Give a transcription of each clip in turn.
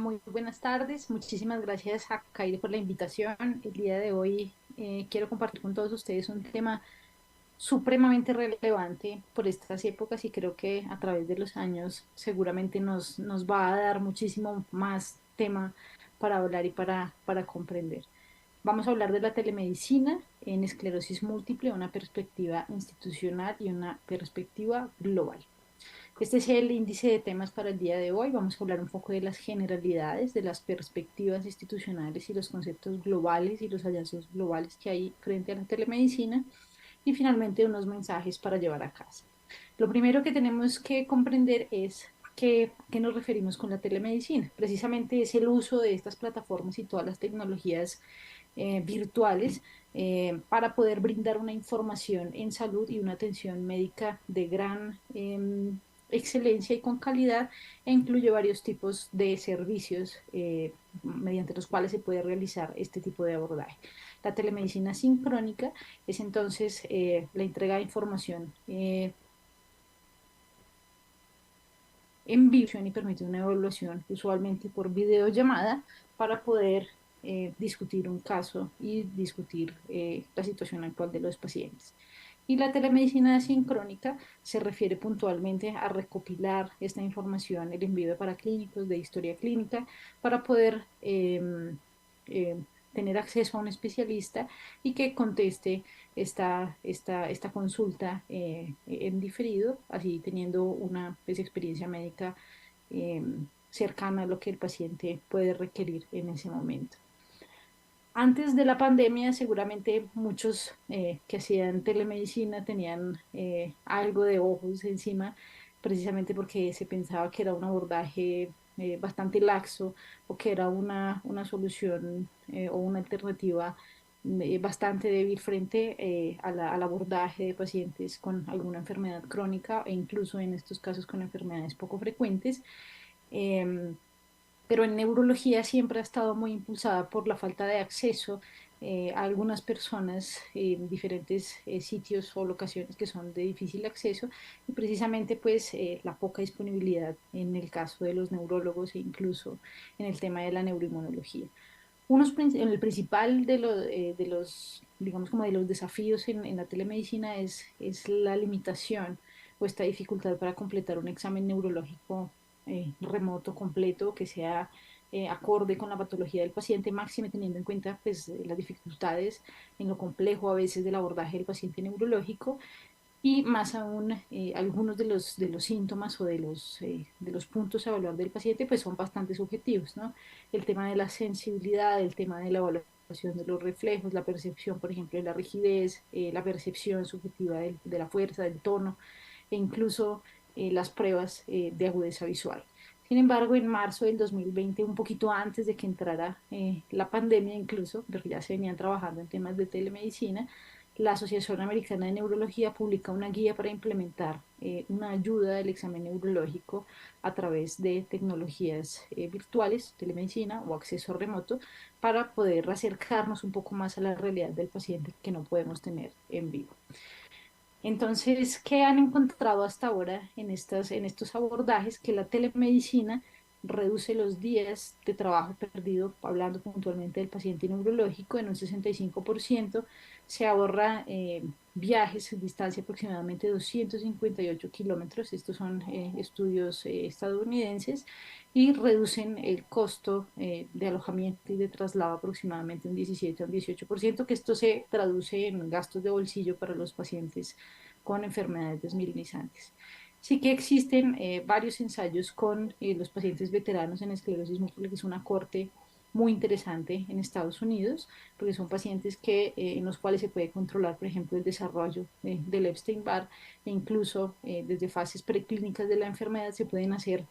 muy buenas tardes. Muchísimas gracias a Kaire por la invitación. El día de hoy quiero compartir con todos ustedes un tema supremamente relevante por estas épocas y creo que a través de los años seguramente nos va a dar muchísimo más tema para hablar y para comprender. Vamos a hablar de la telemedicina en esclerosis múltiple, una perspectiva institucional y una perspectiva global. Este es el índice de temas para el día de hoy. Vamos a hablar un poco de las generalidades, de las perspectivas institucionales y los conceptos globales y los hallazgos globales que hay frente a la telemedicina y finalmente unos mensajes para llevar a casa. Lo primero que tenemos que comprender es qué nos referimos con la telemedicina. Precisamente es el uso de estas plataformas y todas las tecnologías virtuales para poder brindar una información en salud y una atención médica de gran excelencia y con calidad e incluye varios tipos de servicios mediante los cuales se puede realizar este tipo de abordaje. La telemedicina sincrónica es entonces la entrega de información en vivo y permite una evaluación usualmente por videollamada para poder discutir un caso y discutir la situación actual de los pacientes. Y la telemedicina sincrónica se refiere puntualmente a recopilar esta información, el envío de paraclínicos, de historia clínica, para poder eh, tener acceso a un especialista y que conteste esta consulta en diferido, así teniendo una pues, experiencia médica eh, cercana a lo que el paciente puede requerir en ese momento. Antes de la pandemia, seguramente muchos que hacían telemedicina tenían algo de ojos encima, precisamente porque se pensaba que era un abordaje bastante laxo o que era una solución o una alternativa bastante débil frente al abordaje de pacientes con alguna enfermedad crónica e incluso en estos casos con enfermedades poco frecuentes. Em, pero en neurología siempre ha estado muy impulsada por la falta de acceso a algunas personas en diferentes sitios o locaciones que son de difícil acceso y precisamente pues la poca disponibilidad en el caso de los neurólogos e incluso en el tema de la neuroinmunología. El principal de los, digamos como de los desafíos en la telemedicina es la limitación o esta dificultad para completar un examen neurológico remoto completo que sea acorde con la patología del paciente, máxime teniendo en cuenta pues, las dificultades en lo complejo a veces del abordaje del paciente neurológico y más aún algunos de los síntomas o de los puntos a evaluar del paciente pues son bastante subjetivos, ¿no? El tema de la sensibilidad, el tema de la evaluación de los reflejos, la percepción, por ejemplo, de la rigidez, la percepción subjetiva de la fuerza, del tono e incluso las pruebas de agudeza visual. Sin embargo, en marzo del 2020, un poquito antes de que entrara la pandemia incluso, porque ya se venían trabajando en temas de telemedicina, la Asociación Americana de Neurología publica una guía para implementar una ayuda del examen neurológico a través de tecnologías virtuales, telemedicina o acceso remoto, para poder acercarnos un poco más a la realidad del paciente que no podemos tener en vivo. Entonces, ¿qué han encontrado hasta ahora en estos abordajes? Que la telemedicina reduce los días de trabajo perdido, hablando puntualmente del paciente neurológico, en un 65%, se ahorra viajes en distancia aproximadamente 258 kilómetros, estos son estudios estadounidenses, y reducen el costo de alojamiento y de traslado aproximadamente un 17 a un 18%, que esto se traduce en gastos de bolsillo para los pacientes con enfermedades desmielinizantes. Sí que existen varios ensayos con los pacientes veteranos en esclerosis múltiple, que es una corte muy interesante en Estados Unidos, porque son pacientes en los cuales se puede controlar, por ejemplo, el desarrollo del Epstein-Barr e incluso desde fases preclínicas de la enfermedad se pueden hacer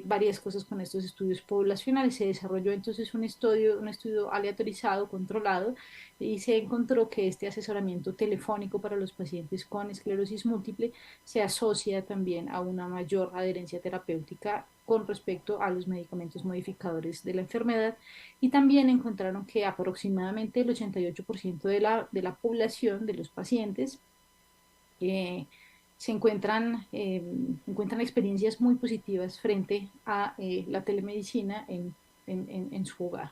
varias cosas con estos estudios poblacionales. Se desarrolló entonces un estudio aleatorizado, controlado, y se encontró que este asesoramiento telefónico para los pacientes con esclerosis múltiple se asocia también a una mayor adherencia terapéutica con respecto a los medicamentos modificadores de la enfermedad y también encontraron que aproximadamente el 88% de la población de los pacientes eh, encuentran experiencias muy positivas frente a la telemedicina en su hogar.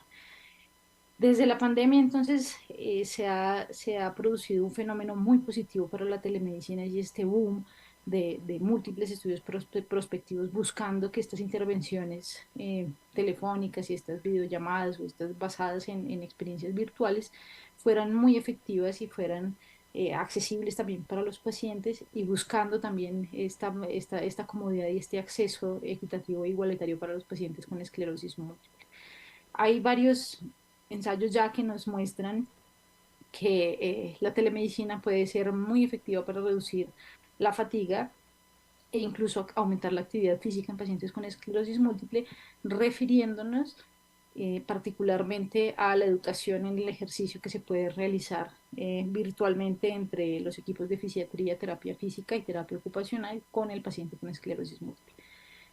Desde la pandemia, entonces, se ha producido un fenómeno muy positivo para la telemedicina y este boom de múltiples estudios prospectivos buscando que estas intervenciones telefónicas y estas videollamadas o estas basadas en experiencias virtuales fueran muy efectivas y fueran accesibles también para los pacientes y buscando también esta comodidad y este acceso equitativo e igualitario para los pacientes con esclerosis múltiple. Hay varios ensayos ya que nos muestran que la telemedicina puede ser muy efectiva para reducir la fatiga e incluso aumentar la actividad física en pacientes con esclerosis múltiple, refiriéndonos particularmente a la educación en el ejercicio que se puede realizar virtualmente entre los equipos de fisiatría, terapia física y terapia ocupacional con el paciente con esclerosis múltiple.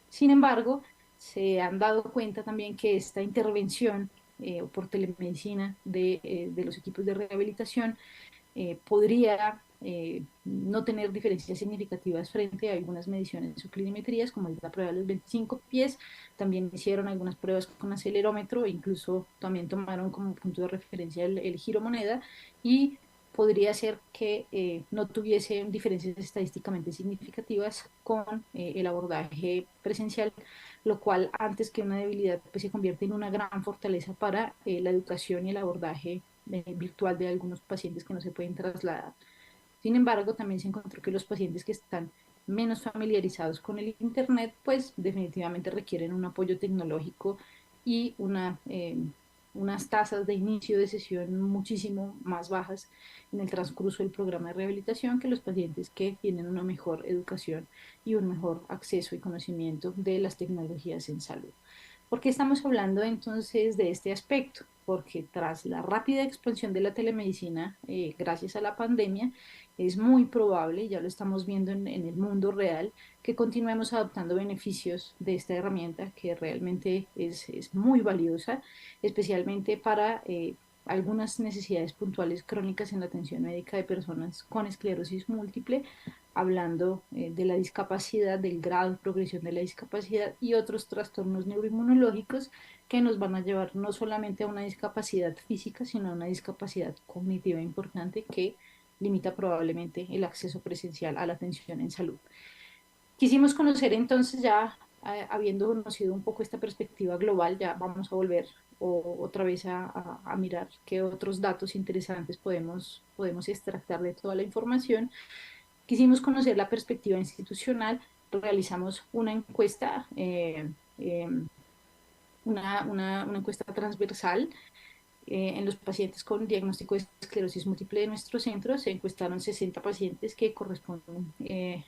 Sin embargo, se han dado cuenta también que esta intervención por telemedicina de los equipos de rehabilitación podría no tener diferencias significativas frente a algunas mediciones o clinimetrías, como es la prueba de los 25 pies. También hicieron algunas pruebas con acelerómetro, e incluso también tomaron como punto de referencia el giro moneda y podría ser que no tuviese diferencias estadísticamente significativas con el abordaje presencial, lo cual antes que una debilidad pues, se convierte en una gran fortaleza para la educación y el abordaje virtual de algunos pacientes que no se pueden trasladar. Sin embargo, también se encontró que los pacientes que están menos familiarizados con el Internet, pues definitivamente requieren un apoyo tecnológico y unas tasas de inicio de sesión muchísimo más bajas en el transcurso del programa de rehabilitación que los pacientes que tienen una mejor educación y un mejor acceso y conocimiento de las tecnologías en salud. ¿Por qué estamos hablando entonces de este aspecto? Porque tras la rápida expansión de la telemedicina, gracias a la pandemia, es muy probable, ya lo estamos viendo en el mundo real, que continuemos adoptando beneficios de esta herramienta que realmente es muy valiosa, especialmente para algunas necesidades puntuales crónicas en la atención médica de personas con esclerosis múltiple, hablando de la discapacidad, del grado de progresión de la discapacidad y otros trastornos neuroinmunológicos que nos van a llevar no solamente a una discapacidad física, sino a una discapacidad cognitiva importante que limita probablemente el acceso presencial a la atención en salud. Quisimos conocer entonces ya, habiendo conocido un poco esta perspectiva global, ya vamos a volver otra vez a mirar qué otros datos interesantes podemos extractar de toda la información. Quisimos conocer la perspectiva institucional, realizamos una encuesta, una encuesta transversal en los pacientes con diagnóstico de esclerosis múltiple de nuestro centro. Se encuestaron 60 pacientes que corresponden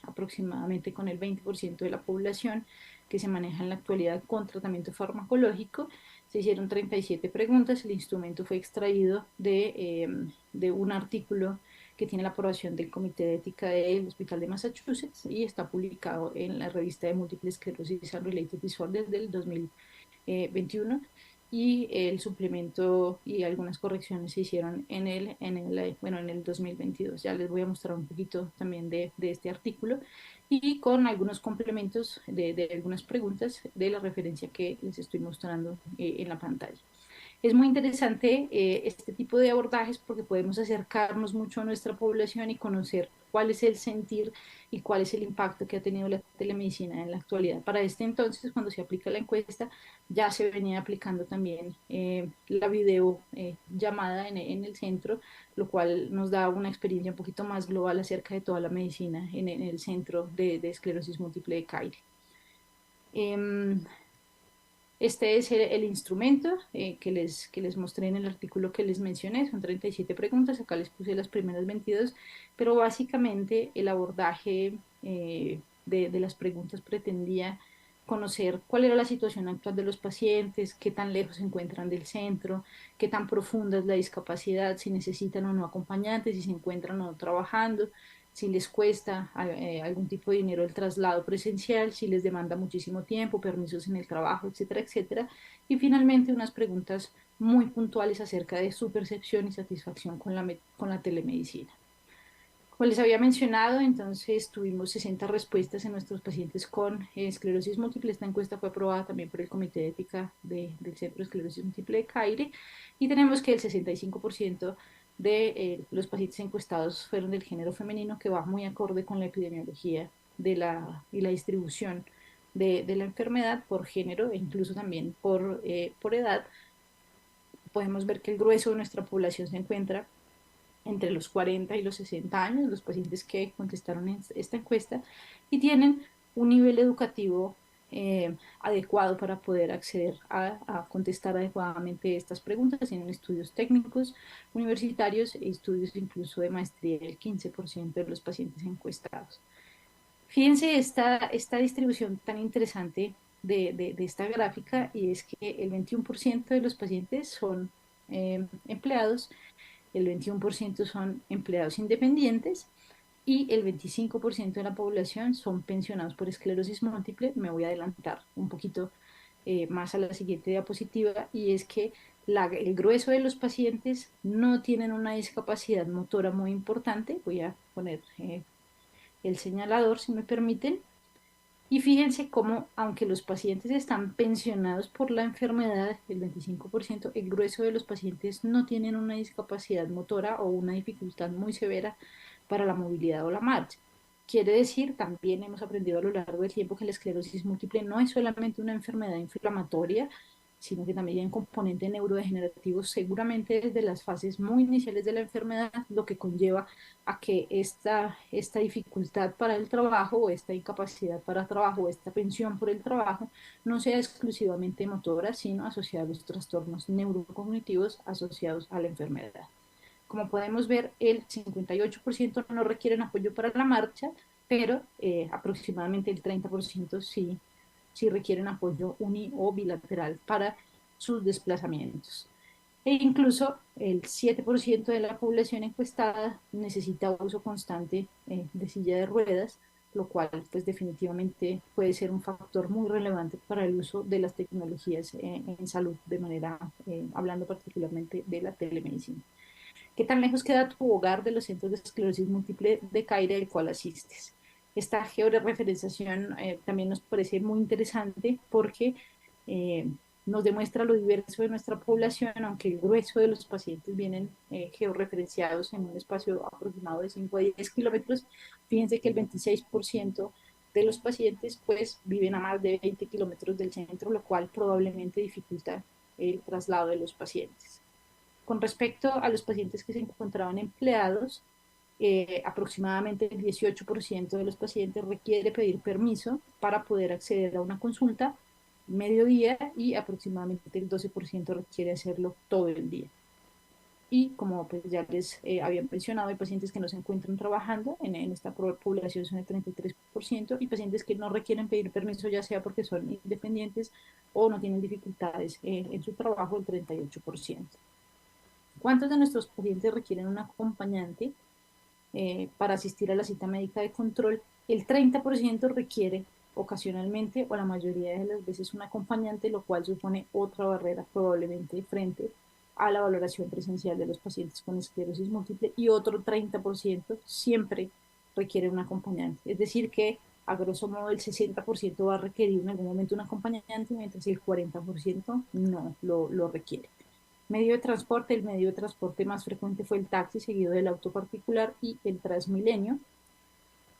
aproximadamente con el 20% de la población que se maneja en la actualidad con tratamiento farmacológico. Se hicieron 37 preguntas, el instrumento fue extraído de un artículo que tiene la aprobación del Comité de Ética del Hospital de Massachusetts y está publicado en la revista de Múltiple Esclerosis and Related Disorders del 2021 y el suplemento y algunas correcciones se hicieron en el 2022. Ya les voy a mostrar un poquito también de este artículo y con algunos complementos de algunas preguntas de la referencia que les estoy mostrando en la pantalla. Es muy interesante este tipo de abordajes porque podemos acercarnos mucho a nuestra población y conocer cuál es el sentir y cuál es el impacto que ha tenido la telemedicina en la actualidad. Para este entonces, cuando se aplica la encuesta, ya se venía aplicando también la video llamada en el centro, lo cual nos da una experiencia un poquito más global acerca de toda la medicina en el centro de esclerosis múltiple de Caire. Este es el instrumento que les mostré en el artículo que les mencioné. Son 37 preguntas, acá les puse las primeras 22, pero básicamente el abordaje de las preguntas pretendía conocer cuál era la situación actual de los pacientes, qué tan lejos se encuentran del centro, qué tan profunda es la discapacidad, si necesitan o no acompañantes, si se encuentran o no trabajando, si les cuesta algún tipo de dinero el traslado presencial, si les demanda muchísimo tiempo, permisos en el trabajo, etcétera, etcétera. Y finalmente unas preguntas muy puntuales acerca de su percepción y satisfacción con la telemedicina. Como les había mencionado, entonces tuvimos 60 respuestas en nuestros pacientes con esclerosis múltiple. Esta encuesta fue aprobada también por el Comité de Ética del Centro de Esclerosis Múltiple de CAIRE y tenemos que el 65% de los pacientes encuestados fueron del género femenino, que va muy acorde con la epidemiología y la distribución de la enfermedad por género e incluso también por edad. Podemos ver que el grueso de nuestra población se encuentra entre los 40 y los 60 años, los pacientes que contestaron en esta encuesta, y tienen un nivel educativo adecuado para poder acceder a contestar adecuadamente estas preguntas. Tienen estudios técnicos universitarios e estudios incluso de maestría del 15% de los pacientes encuestados. Fíjense esta distribución tan interesante de esta gráfica, y es que el 21% de los pacientes son empleados, el 21% son empleados independientes y el 25% de la población son pensionados por esclerosis múltiple. Me voy a adelantar un poquito más a la siguiente diapositiva, y es que el grueso de los pacientes no tienen una discapacidad motora muy importante. Voy a poner el señalador, si me permiten. Y fíjense cómo, aunque los pacientes están pensionados por la enfermedad, el 25%, el grueso de los pacientes no tienen una discapacidad motora o una dificultad muy severa para la movilidad o la marcha. Quiere decir, también hemos aprendido a lo largo del tiempo que la esclerosis múltiple no es solamente una enfermedad inflamatoria, sino que también hay un componente neurodegenerativo, seguramente desde las fases muy iniciales de la enfermedad, lo que conlleva a que esta dificultad para el trabajo o esta incapacidad para trabajo o esta pensión por el trabajo no sea exclusivamente motora, sino asociada a los trastornos neurocognitivos asociados a la enfermedad. Como podemos ver, el 58% no requieren apoyo para la marcha, pero aproximadamente el 30% sí requieren apoyo uni o bilateral para sus desplazamientos. E incluso el 7% de la población encuestada necesita uso constante de silla de ruedas, lo cual pues definitivamente puede ser un factor muy relevante para el uso de las tecnologías en salud, de manera, hablando particularmente de la telemedicina. ¿Qué tan lejos queda tu hogar de los centros de esclerosis múltiple de CAIRE del cual asistes? Esta georreferenciación también nos parece muy interesante porque eh, nos demuestra lo diverso de nuestra población, aunque el grueso de los pacientes vienen georreferenciados en un espacio aproximado de 5 a 10 kilómetros. Fíjense que el 26% de los pacientes pues viven a más de 20 kilómetros del centro, lo cual probablemente dificulta el traslado de los pacientes. Con respecto a los pacientes que se encontraban empleados, aproximadamente el 18% de los pacientes requiere pedir permiso para poder acceder a una consulta mediodía, y aproximadamente el 12% requiere hacerlo todo el día. Y como pues ya les había mencionado, hay pacientes que no se encuentran trabajando, en esta población son el 33%, y pacientes que no requieren pedir permiso, ya sea porque son independientes o no tienen dificultades en su trabajo, el 38%. ¿Cuántos de nuestros pacientes requieren un acompañante para asistir a la cita médica de control? El 30% requiere ocasionalmente o la mayoría de las veces un acompañante, lo cual supone otra barrera probablemente frente a la valoración presencial de los pacientes con esclerosis múltiple, y otro 30% siempre requiere un acompañante. Es decir, que a grosso modo el 60% va a requerir en algún momento un acompañante, mientras el 40% no lo requiere. Medio de transporte, el medio de transporte más frecuente fue el taxi, seguido del auto particular y el Transmilenio.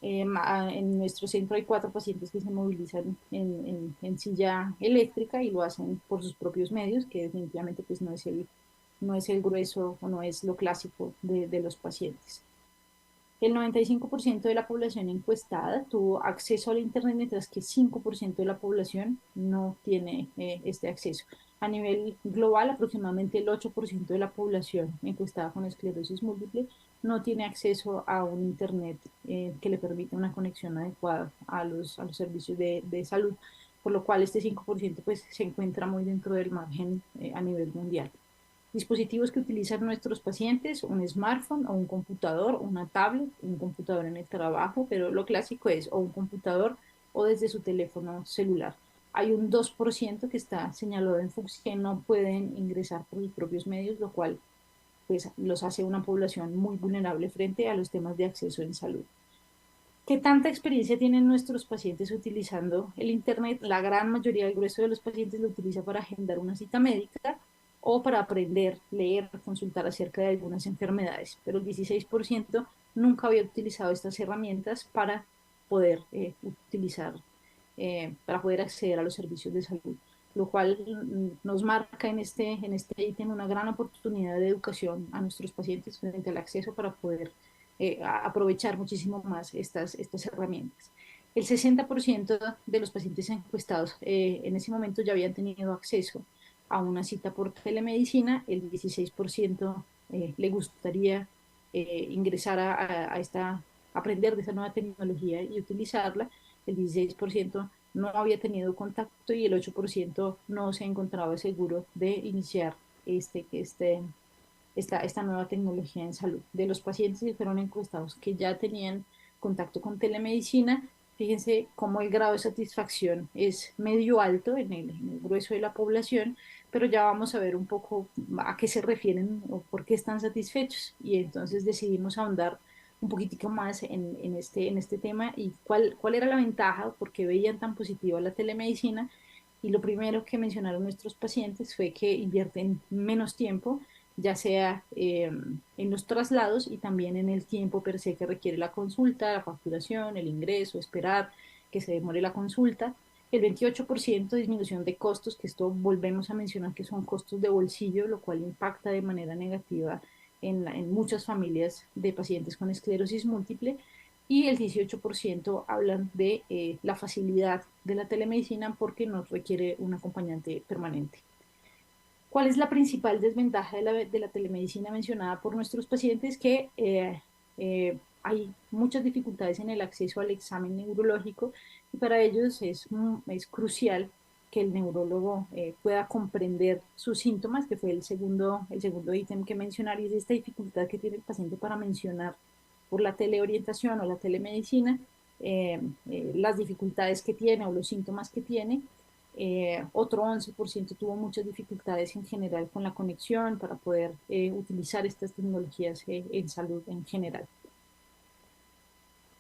En nuestro centro hay 4 pacientes que se movilizan en silla eléctrica y lo hacen por sus propios medios, que definitivamente pues no es el grueso o no es lo clásico de los pacientes. El 95% de la población encuestada tuvo acceso al Internet, mientras que 5% de la población no tiene este acceso. A nivel global, aproximadamente el 8% de la población encuestada con esclerosis múltiple no tiene acceso a un Internet que le permita una conexión adecuada a los servicios de salud, por lo cual este 5% pues, se encuentra muy dentro del margen a nivel mundial. Dispositivos que utilizan nuestros pacientes: un smartphone o un computador, una tablet, un computador en el trabajo, pero lo clásico es o un computador o desde su teléfono celular. Hay un 2% que está señalado en fucsia que no pueden ingresar por sus propios medios, lo cual pues los hace una población muy vulnerable frente a los temas de acceso en salud. ¿Qué tanta experiencia tienen nuestros pacientes utilizando el Internet? La gran mayoría, el grueso de los pacientes lo utiliza para agendar una cita médica o para aprender, leer, consultar acerca de algunas enfermedades, pero el 16% nunca había utilizado estas herramientas para poder para poder acceder a los servicios de salud, lo cual nos marca en este ítem una gran oportunidad de educación a nuestros pacientes frente al acceso para poder aprovechar muchísimo más estas herramientas. El 60% de los pacientes encuestados en ese momento ya habían tenido acceso a una cita por telemedicina, el 16% le gustaría ingresar aprender de esa nueva tecnología y utilizarla, el 16% no había tenido contacto y el 8% no se encontraba seguro de iniciar esta nueva tecnología en salud. De los pacientes que fueron encuestados que ya tenían contacto con telemedicina, fíjense cómo el grado de satisfacción es medio alto en el grueso de la población, pero ya vamos a ver un poco a qué se refieren o por qué están satisfechos. Y entonces decidimos ahondar un poquitico más en este tema y cuál era la ventaja, por qué veían tan positiva la telemedicina. Y lo primero que mencionaron nuestros pacientes fue que invierten menos tiempo, ya sea en los traslados y también en el tiempo per se que requiere la consulta, la facturación, el ingreso, esperar que se demore la consulta. El 28% disminución de costos, que esto volvemos a mencionar que son costos de bolsillo, lo cual impacta de manera negativa en muchas familias de pacientes con esclerosis múltiple. Y el 18% hablan de la facilidad de la telemedicina porque no requiere un acompañante permanente. ¿Cuál es la principal desventaja de la telemedicina mencionada por nuestros pacientes? Que hay muchas dificultades en el acceso al examen neurológico y para ellos es crucial que el neurólogo pueda comprender sus síntomas, que fue el segundo ítem que mencionar, y es esta dificultad que tiene el paciente para mencionar por la teleorientación o la telemedicina las dificultades que tiene o los síntomas que tiene. Otro 11% tuvo muchas dificultades en general con la conexión para poder utilizar estas tecnologías en salud en general.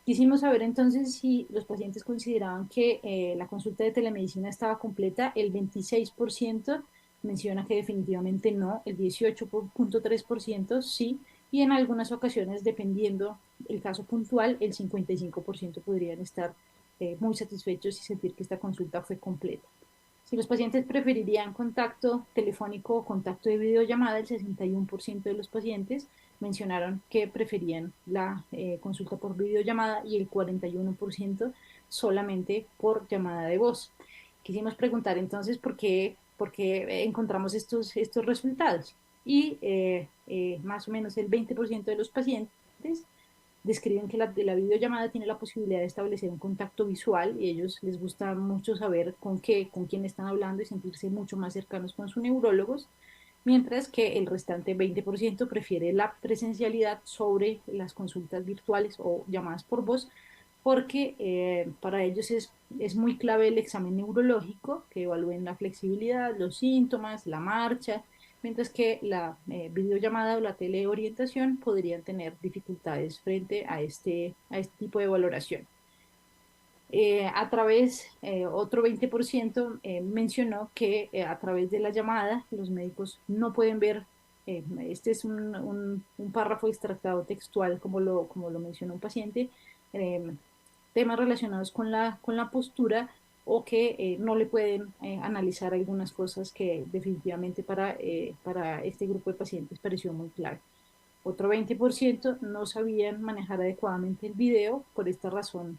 Quisimos saber entonces si los pacientes consideraban que la consulta de telemedicina estaba completa. El 26% menciona que definitivamente no, el 18.3% sí, y en algunas ocasiones, dependiendo el caso puntual, el 55% podrían estar muy satisfechos y sentir que esta consulta fue completa. Si los pacientes preferirían contacto telefónico o contacto de videollamada, el 61% de los pacientes mencionaron que preferían la consulta por videollamada y el 41% solamente por llamada de voz. Quisimos preguntar entonces por qué encontramos estos resultados. Y más o menos el 20% de los pacientes describen que la videollamada tiene la posibilidad de establecer un contacto visual y a ellos les gusta mucho saber con quién están hablando y sentirse mucho más cercanos con sus neurólogos, mientras que el restante 20% prefiere la presencialidad sobre las consultas virtuales o llamadas por voz, porque para ellos es muy clave el examen neurológico, que evalúen la flexibilidad, los síntomas, la marcha, mientras que la videollamada o la teleorientación podrían tener dificultades frente a este tipo de valoración. Otro 20% mencionó que a través de la llamada los médicos no pueden ver, este es un párrafo extractado textual como lo mencionó un paciente, eh, temas relacionados con la postura o que no le pueden analizar algunas cosas que definitivamente para este grupo de pacientes pareció muy clave. Otro 20% no sabían manejar adecuadamente el video, por esta razón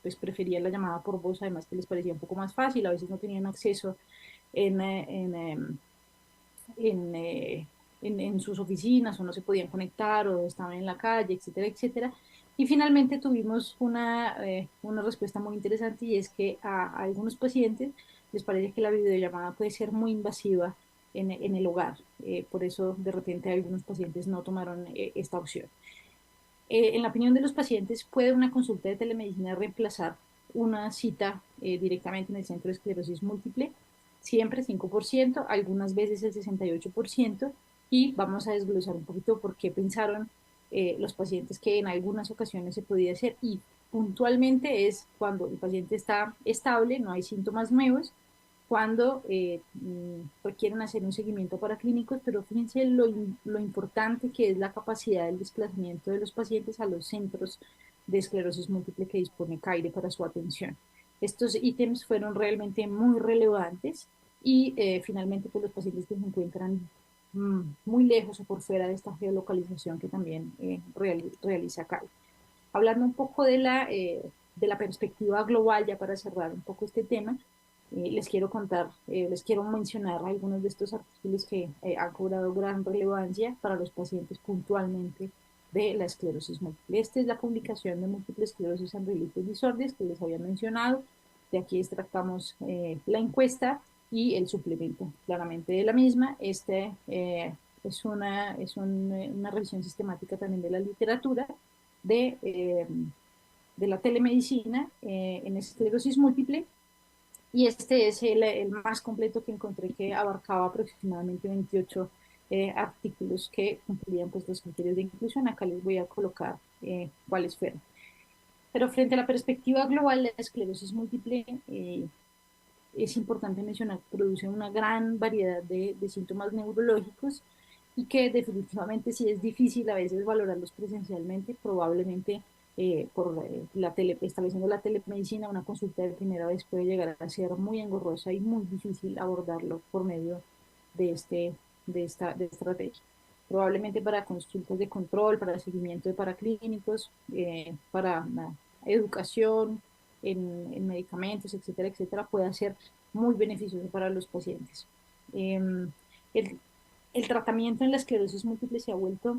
pues preferían la llamada por voz, además que les parecía un poco más fácil, a veces no tenían acceso en, eh, en, eh, en, eh, en sus oficinas o no se podían conectar o estaban en la calle, etcétera, etcétera. Y finalmente tuvimos una respuesta muy interesante y es que a algunos pacientes les parece que la videollamada puede ser muy invasiva en el hogar. Por eso de repente algunos pacientes no tomaron esta opción. En la opinión de los pacientes, ¿puede una consulta de telemedicina reemplazar una cita directamente en el centro de esclerosis múltiple? Siempre 5%, algunas veces el 68%. y vamos a desglosar un poquito por qué pensaron los pacientes que en algunas ocasiones se podía hacer y puntualmente es cuando el paciente está estable, no hay síntomas nuevos, cuando requieren hacer un seguimiento paraclínico, pero fíjense lo importante que es la capacidad del desplazamiento de los pacientes a los centros de esclerosis múltiple que dispone CAIRE para su atención. Estos ítems fueron realmente muy relevantes y finalmente pues los pacientes que se encuentran muy lejos o por fuera de esta geolocalización que también realiza CAIRE. Hablando un poco de la perspectiva global, ya para cerrar un poco este tema, les quiero contar, les quiero mencionar algunos de estos artículos que han cobrado gran relevancia para los pacientes puntualmente de la esclerosis múltiple. Esta es la publicación de Múltiple Esclerosis and Related Disorders que les había mencionado. De aquí extractamos la encuesta y el suplemento claramente de la misma. Una revisión sistemática también de la literatura de, eh, de la telemedicina en esclerosis múltiple y este es el más completo que encontré que abarcaba aproximadamente 28 artículos que cumplían pues, los criterios de inclusión. Acá les voy a colocar cuáles fueron. Pero frente a la perspectiva global, la esclerosis múltiple es importante mencionar que produce una gran variedad de síntomas neurológicos y que definitivamente si es difícil a veces valorarlos presencialmente, probablemente estableciendo la telemedicina, una consulta de primera vez puede llegar a ser muy engorrosa y muy difícil abordarlo por medio de, de estrategia. Probablemente para consultas de control, para seguimiento de paraclínicos, para educación, en medicamentos, etcétera, etcétera, puede ser muy beneficioso para los pacientes. El, el tratamiento en la esclerosis múltiple se ha vuelto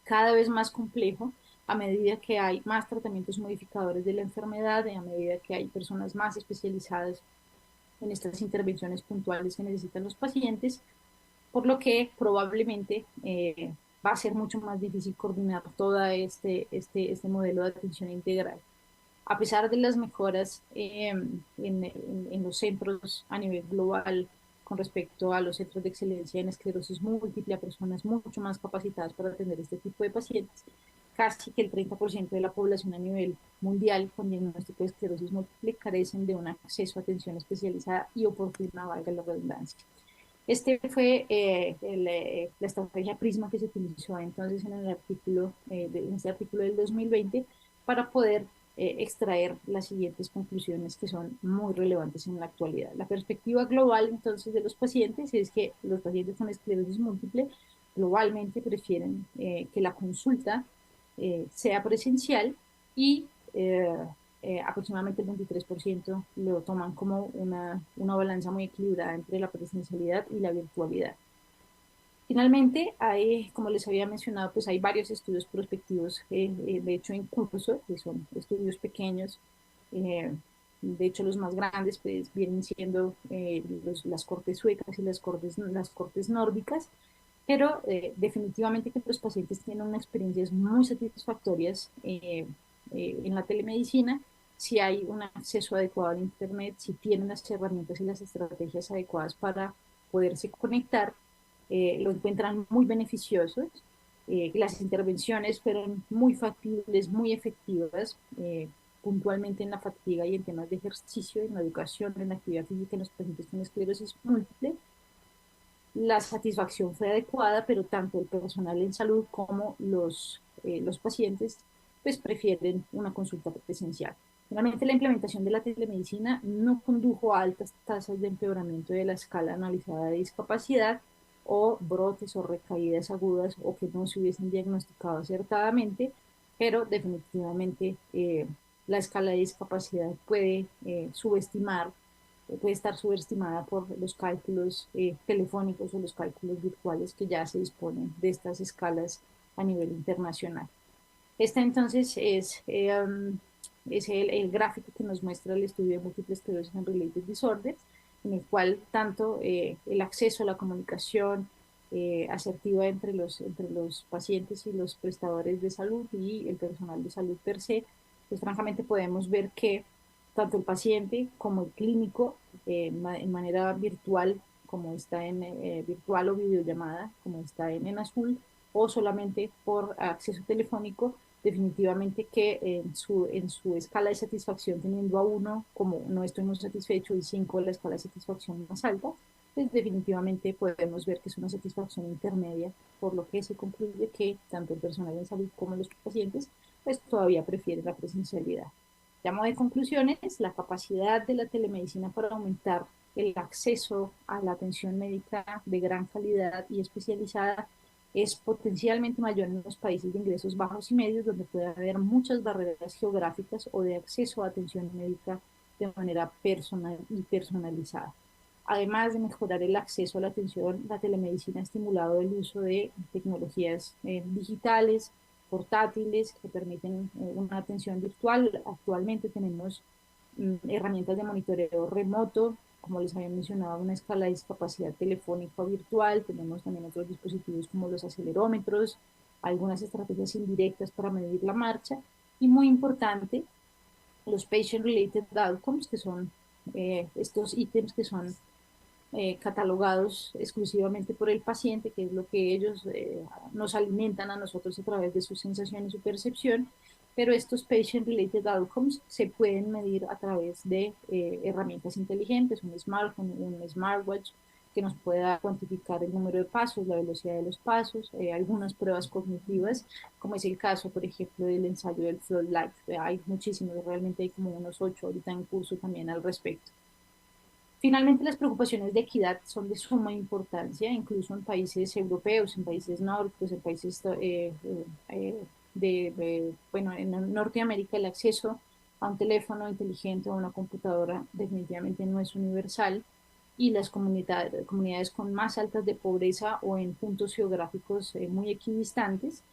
cada vez más complejo a medida que hay más tratamientos modificadores de la enfermedad, y a medida que hay personas más especializadas en estas intervenciones puntuales que necesitan los pacientes, por lo que probablemente va a ser mucho más difícil coordinar todo este modelo de atención integral. A pesar de las mejoras en los centros a nivel global con respecto a los centros de excelencia en esclerosis múltiple, a personas mucho más capacitadas para atender este tipo de pacientes, casi que el 30% de la población a nivel mundial con diagnóstico de esclerosis múltiple carecen de un acceso a atención especializada y oportuna, valga la redundancia. Este fue la estrategia Prisma que se utilizó entonces en el artículo, en este artículo del 2020 para poder extraer las siguientes conclusiones que son muy relevantes en la actualidad. La perspectiva global entonces de los pacientes es que los pacientes con esclerosis múltiple globalmente prefieren que la consulta sea presencial y aproximadamente el 23% lo toman como una balanza muy equilibrada entre la presencialidad y la virtualidad. Finalmente, hay, como les había mencionado, pues hay varios estudios prospectivos, de hecho en curso, que son estudios pequeños. eh, de hecho, los más grandes pues, vienen siendo las cortes suecas y las cortes nórdicas, pero definitivamente que los pacientes tienen unas experiencias muy satisfactorias en la telemedicina, si hay un acceso adecuado al Internet, si tienen las herramientas y las estrategias adecuadas para poderse conectar, lo encuentran muy beneficiosos. Las intervenciones fueron muy factibles, muy efectivas, puntualmente en la fatiga y en temas de ejercicio, en la educación, en la actividad física en los pacientes con esclerosis múltiple. La satisfacción fue adecuada, pero tanto el personal en salud como los pacientes pues prefieren una consulta presencial. Realmente la implementación de la telemedicina no condujo a altas tasas de empeoramiento de la escala analizada de discapacidad o brotes o recaídas agudas o que no se hubiesen diagnosticado acertadamente, pero definitivamente la escala de discapacidad puede subestimar puede estar subestimada por los cálculos telefónicos o los cálculos virtuales que ya se disponen de estas escalas a nivel internacional. Este entonces es el gráfico que nos muestra el estudio de múltiple esclerosis en related disorders, en el cual tanto el acceso a la comunicación asertiva entre los pacientes y los prestadores de salud y el personal de salud per se, pues francamente podemos ver que tanto el paciente como el clínico en manera virtual como está en virtual o videollamada, como está en azul, o solamente por acceso telefónico, definitivamente que en su escala de satisfacción, teniendo a uno como no estoy muy satisfecho y 5 la escala de satisfacción más alta, pues definitivamente podemos ver que es una satisfacción intermedia, por lo que se concluye que tanto el personal de salud como los pacientes pues todavía prefieren la presencialidad. Llamo de conclusiones, la capacidad de la telemedicina para aumentar el acceso a la atención médica de gran calidad y especializada es potencialmente mayor en los países de ingresos bajos y medios, donde puede haber muchas barreras geográficas o de acceso a atención médica de manera personal y personalizada. Además de mejorar el acceso a la atención, la telemedicina ha estimulado el uso de tecnologías digitales, portátiles, que permiten una atención virtual. Actualmente tenemos herramientas de monitoreo remoto, como les había mencionado, una escala de discapacidad telefónica o virtual. Tenemos también otros dispositivos como los acelerómetros, algunas estrategias indirectas para medir la marcha y, muy importante, los patient-related outcomes, que son estos ítems que son catalogados exclusivamente por el paciente, que es lo que ellos nos alimentan a nosotros a través de su sensación y su percepción, pero estos patient-related outcomes se pueden medir a través de herramientas inteligentes, un smartphone, un smartwatch, que nos pueda cuantificar el número de pasos, la velocidad de los pasos, algunas pruebas cognitivas, como es el caso, por ejemplo, del ensayo del Floodlight. Hay muchísimos, realmente hay como unos 8 ahorita en curso también al respecto. Finalmente, las preocupaciones de equidad son de suma importancia, incluso en países europeos, en países nórdicos, en países bueno, en Norteamérica el acceso a un teléfono inteligente o a una computadora definitivamente no es universal y las comunidades con más altas de pobreza o en puntos geográficos muy equidistantes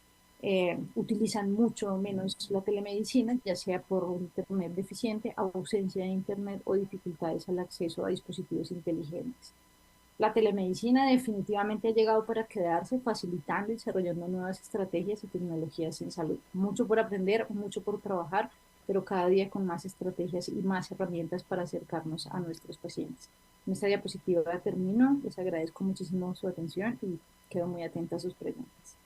utilizan mucho menos la telemedicina, ya sea por un Internet deficiente, ausencia de Internet o dificultades al acceso a dispositivos inteligentes. La telemedicina definitivamente ha llegado para quedarse, facilitando y desarrollando nuevas estrategias y tecnologías en salud. Mucho por aprender, mucho por trabajar, pero cada día con más estrategias y más herramientas para acercarnos a nuestros pacientes. En esta diapositiva termino. Les agradezco muchísimo su atención y quedo muy atenta a sus preguntas.